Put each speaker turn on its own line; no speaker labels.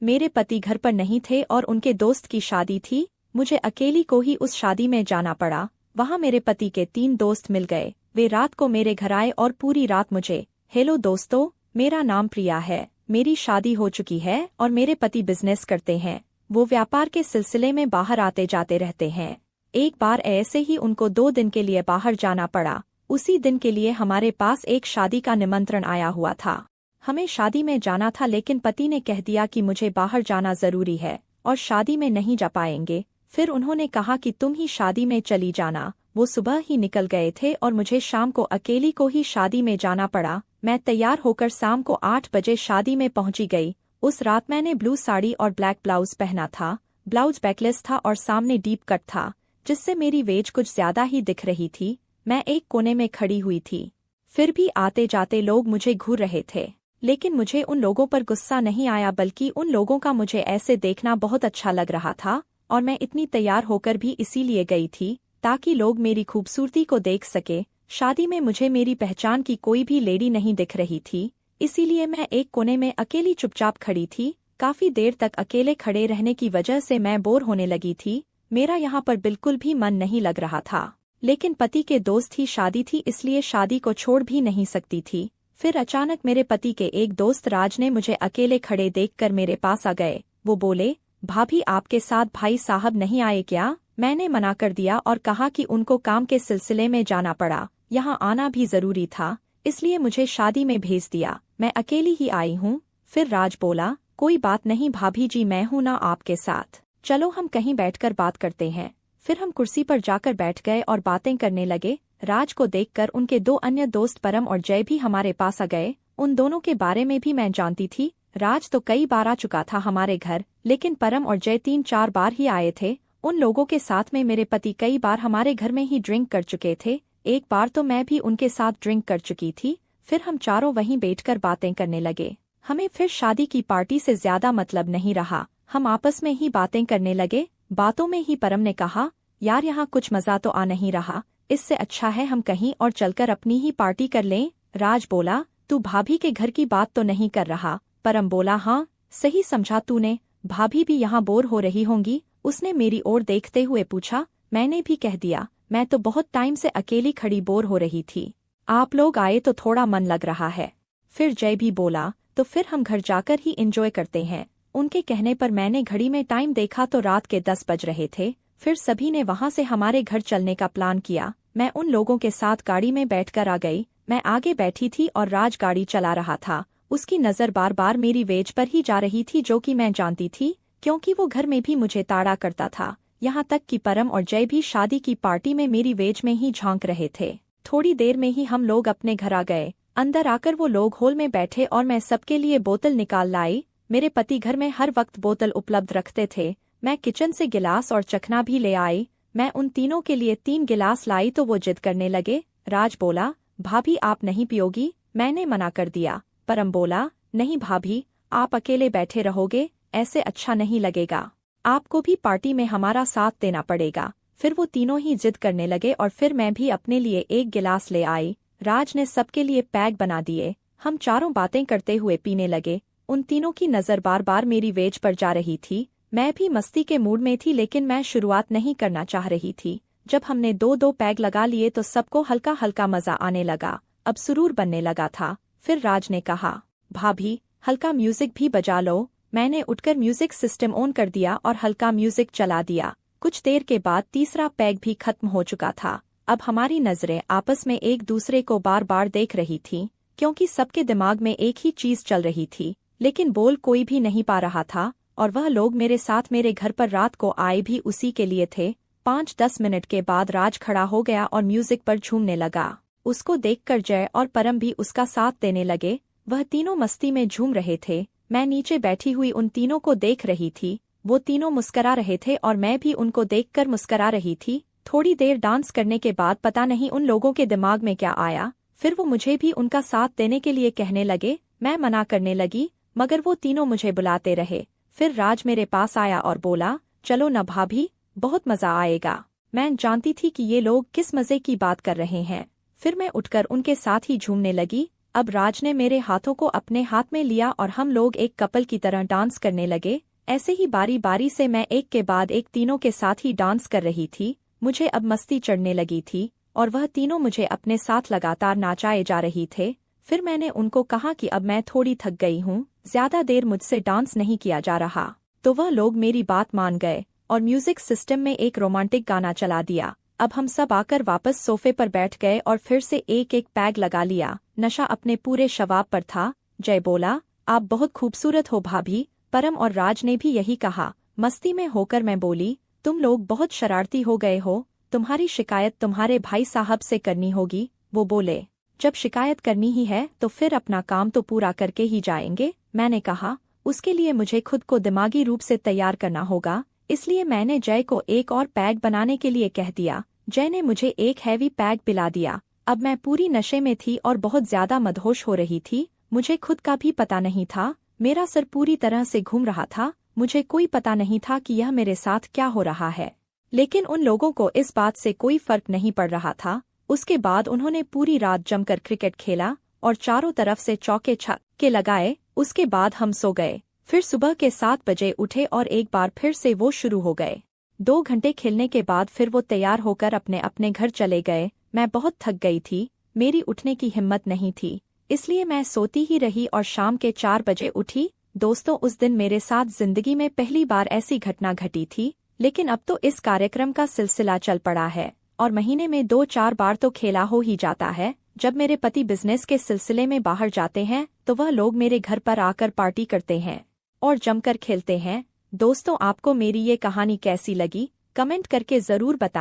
मेरे पति घर पर नहीं थे और उनके दोस्त की शादी थी। मुझे अकेली को ही उस शादी में जाना पड़ा। वहाँ मेरे पति के 3 दोस्त मिल गए। वे रात को मेरे घर आए और पूरी रात मुझे, हेलो दोस्तों, मेरा नाम प्रिया है, मेरी शादी हो चुकी है और मेरे पति बिजनेस करते हैं। वो व्यापार के सिलसिले में बाहर आते जाते रहते हैं। एक बार ऐसे ही उनको 2 दिन के लिए बाहर जाना पड़ा। उसी दिन के लिए हमारे पास एक शादी का निमंत्रण आया हुआ था। हमें शादी में जाना था, लेकिन पति ने कह दिया कि मुझे बाहर जाना जरूरी है और शादी में नहीं जा पाएंगे। फिर उन्होंने कहा कि तुम ही शादी में चली जाना। वो सुबह ही निकल गए थे और मुझे शाम को अकेली को ही शादी में जाना पड़ा। मैं तैयार होकर शाम को 8 बजे शादी में पहुंची गई। उस रात मैंने ब्लू साड़ी और ब्लैक ब्लाउज पहना था। ब्लाउज बैकलेस था और सामने डीप कट था, जिससे मेरी वेज कुछ ज्यादा ही दिख रही थी। मैं एक कोने में खड़ी हुई थी। फिर भी आते जाते लोग मुझे घूर रहे थे, लेकिन मुझे उन लोगों पर गुस्सा नहीं आया, बल्कि उन लोगों का मुझे ऐसे देखना बहुत अच्छा लग रहा था। और मैं इतनी तैयार होकर भी इसीलिए गई थी ताकि लोग मेरी खूबसूरती को देख सके। शादी में मुझे मेरी पहचान की कोई भी लेडी नहीं दिख रही थी, इसीलिए मैं एक कोने में अकेली चुपचाप खड़ी थी। काफी देर तक अकेले खड़े रहने की वजह से मैं बोर होने लगी थी। मेरा यहाँ पर बिल्कुल भी मन नहीं लग रहा था, लेकिन पति के दोस्त की शादी थी, इसलिए शादी को छोड़ भी नहीं सकती थी। फिर अचानक मेरे पति के एक दोस्त राज ने मुझे अकेले खड़े देखकर मेरे पास आ गए। वो बोले, भाभी आपके साथ भाई साहब नहीं आए क्या? मैंने मना कर दिया और कहा कि उनको काम के सिलसिले में जाना पड़ा, यहाँ आना भी जरूरी था, इसलिए मुझे शादी में भेज दिया। मैं अकेली ही आई हूँ। फिर राज बोला, कोई बात नहीं भाभी जी, मैं हूँ ना आपके साथ, चलो हम कहीं बैठकर बात करते हैं। फिर हम कुर्सी पर जाकर बैठ गए और बातें करने लगे। राज को देखकर उनके 2 अन्य दोस्त परम और जय भी हमारे पास आ गए। उन दोनों के बारे में भी मैं जानती थी। राज तो कई बार आ चुका था हमारे घर, लेकिन परम और जय 3-4 बार ही आए थे। उन लोगों के साथ में मेरे पति कई बार हमारे घर में ही ड्रिंक कर चुके थे। एक बार तो मैं भी उनके साथ ड्रिंक कर चुकी थी। फिर हम चारों वहीं बैठकर बातें करने लगे। हमें फिर शादी की पार्टी से ज्यादा मतलब नहीं रहा। हम आपस में ही बातें करने लगे। बातों में ही परम ने कहा, यार यहाँ कुछ मजा तो आ नहीं रहा, इससे अच्छा है हम कहीं और चलकर अपनी ही पार्टी कर लें। राज बोला, तू भाभी के घर की बात तो नहीं कर रहा? परम बोला, हाँ सही समझा तूने, भाभी भी यहाँ बोर हो रही होंगी। उसने मेरी ओर देखते हुए पूछा। मैंने भी कह दिया, मैं तो बहुत टाइम से अकेली खड़ी बोर हो रही थी, आप लोग आए तो थोड़ा मन लग रहा है। फिर जय भी बोला, तो फिर हम घर जाकर ही एंजॉय करते हैं। उनके कहने पर मैंने घड़ी में टाइम देखा तो रात के 10 बज रहे थे। फिर सभी ने वहां से हमारे घर चलने का प्लान किया। मैं उन लोगों के साथ गाड़ी में बैठकर आ गई। मैं आगे बैठी थी और राज गाड़ी चला रहा था। उसकी नज़र बार बार मेरी वेज पर ही जा रही थी, जो कि मैं जानती थी, क्योंकि वो घर में भी मुझे ताड़ा करता था। यहाँ तक कि परम और जय भी शादी की पार्टी में मेरी वेज में ही झांक रहे थे। थोड़ी देर में ही हम लोग अपने घर आ गए। अंदर आकर वो लोग हॉल में बैठे और मैं सबके लिए बोतल निकाल लाई। मेरे पति घर में हर वक्त बोतल उपलब्ध रखते थे। मैं किचन से गिलास और चखना भी ले आई। मैं उन तीनों के लिए 3 गिलास लाई तो वो जिद करने लगे। राज बोला, भाभी आप नहीं पियोगी? मैंने मना कर दिया। परम बोला, नहीं भाभी, आप अकेले बैठे रहोगे, ऐसे अच्छा नहीं लगेगा, आपको भी पार्टी में हमारा साथ देना पड़ेगा। फिर वो तीनों ही जिद करने लगे और फिर मैं भी अपने लिए 1 गिलास ले आई। राज ने सबके लिए पैक बना दिए। हम चारों बातें करते हुए पीने लगे। उन तीनों की नज़र बार बार मेरी वेज पर जा रही थी। मैं भी मस्ती के मूड में थी, लेकिन मैं शुरुआत नहीं करना चाह रही थी। जब हमने 2-2 पैग लगा लिए तो सबको हल्का हल्का मजा आने लगा। अब सुरूर बनने लगा था। फिर राज ने कहा, भाभी हल्का म्यूजिक भी बजा लो। मैंने उठकर म्यूजिक सिस्टम ऑन कर दिया और हल्का म्यूजिक चला दिया। कुछ देर के बाद तीसरा पैग भी खत्म हो चुका था। अब हमारी नजरें आपस में एक दूसरे को बार बार देख रही थीं, क्योंकि सबके दिमाग में एक ही चीज चल रही थी, लेकिन बोल कोई भी नहीं पा रहा था। और वह लोग मेरे साथ मेरे घर पर रात को आए भी उसी के लिए थे। 5-10 मिनट के बाद राज खड़ा हो गया और म्यूजिक पर झूमने लगा। उसको देखकर जय और परम भी उसका साथ देने लगे। वह तीनों मस्ती में झूम रहे थे। मैं नीचे बैठी हुई उन तीनों को देख रही थी। वो तीनों मुस्करा रहे थे और मैं भी उनको देखकर मुस्करा रही थी। थोड़ी देर डांस करने के बाद पता नहीं उन लोगों के दिमाग में क्या आया, फिर वो मुझे भी उनका साथ देने के लिए कहने लगे। मैं मना करने लगी, मगर वो तीनों मुझे बुलाते रहे। फिर राज मेरे पास आया और बोला, चलो न भाभी, बहुत मजा आएगा। मैं जानती थी कि ये लोग किस मजे की बात कर रहे हैं। फिर मैं उठकर उनके साथ ही झूमने लगी। अब राज ने मेरे हाथों को अपने हाथ में लिया और हम लोग एक कपल की तरह डांस करने लगे। ऐसे ही बारी बारी से मैं एक के बाद एक तीनों के साथ ही डांस कर रही थी। मुझे अब मस्ती चढ़ने लगी थी और वह तीनों मुझे अपने साथ लगातार नाचाए जा रही थे। फिर मैंने उनको कहा कि अब मैं थोड़ी थक गई हूँ, ज्यादा देर मुझसे डांस नहीं किया जा रहा। तो वह लोग मेरी बात मान गए और म्यूजिक सिस्टम में एक रोमांटिक गाना चला दिया। अब हम सब आकर वापस सोफे पर बैठ गए और फिर से एक एक पैग लगा लिया। नशा अपने पूरे शवाब पर था। जय बोला, आप बहुत खूबसूरत हो भाभी। परम और राज ने भी यही कहा। मस्ती में होकर मैं बोली, तुम लोग बहुत शरारती हो गए हो, तुम्हारी शिकायत तुम्हारे भाई साहब से करनी होगी। वो बोले, जब शिकायत करनी ही है तो फिर अपना काम तो पूरा करके ही जाएंगे। मैंने कहा, उसके लिए मुझे खुद को दिमागी रूप से तैयार करना होगा। इसलिए मैंने जय को एक और पैग बनाने के लिए कह दिया। जय ने मुझे एक हैवी पैग पिला दिया। अब मैं पूरी नशे में थी और बहुत ज्यादा मदहोश हो रही थी। मुझे खुद का भी पता नहीं था। मेरा सर पूरी तरह से घूम रहा था। मुझे कोई पता नहीं था कि यह मेरे साथ क्या हो रहा है। लेकिन उन लोगों को इस बात से कोई फर्क नहीं पड़ रहा था। उसके बाद उन्होंने पूरी रात जमकर क्रिकेट खेला और चारों तरफ से चौके छक्के लगाए। उसके बाद हम सो गए। फिर सुबह के 7 बजे उठे और एक बार फिर से वो शुरू हो गए। 2 घंटे खेलने के बाद फिर वो तैयार होकर अपने अपने घर चले गए। मैं बहुत थक गई थी, मेरी उठने की हिम्मत नहीं थी, इसलिए मैं सोती ही रही और शाम के 4 बजे उठी। दोस्तों, उस दिन मेरे साथ जिंदगी में पहली बार ऐसी घटना घटी थी। लेकिन अब तो इस कार्यक्रम का सिलसिला चल पड़ा है और महीने में 2-4 बार तो खेला हो ही जाता है। जब मेरे पति बिजनेस के सिलसिले में बाहर जाते हैं तो वह लोग मेरे घर पर आकर पार्टी करते हैं और जमकर खेलते हैं। दोस्तों, आपको मेरी ये कहानी कैसी लगी, कमेंट करके जरूर बताएं।